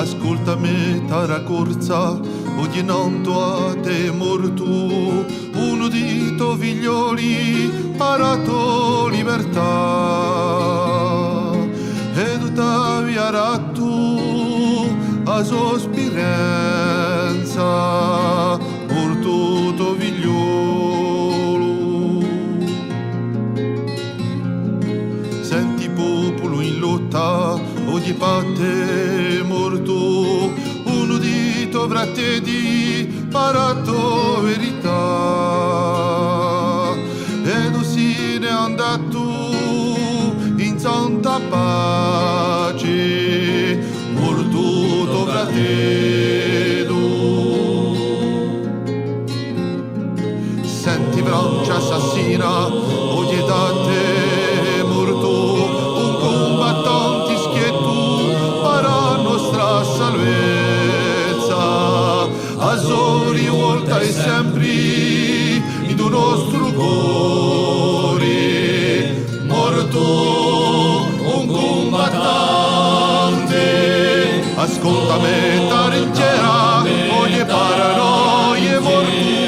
ascoltami tara corsa, udinando a te morto, uno di tuoi figlioli parato libertà, e tu t'avviarà tu a sospirenza, morto tuo figliolo. Senti popolo in lotta, o di parte morto, uno di tuoi fratelli parato verità, e tu si ne è andato in santa pace, morto tuo fratello. Senti Francia assassina, o di date morto, un combattante schietto para nostra salvezza, a soli volta e sempre in un nostro cuore, morto un combattante. Ascoltami taricchiera, ogni paranoia morto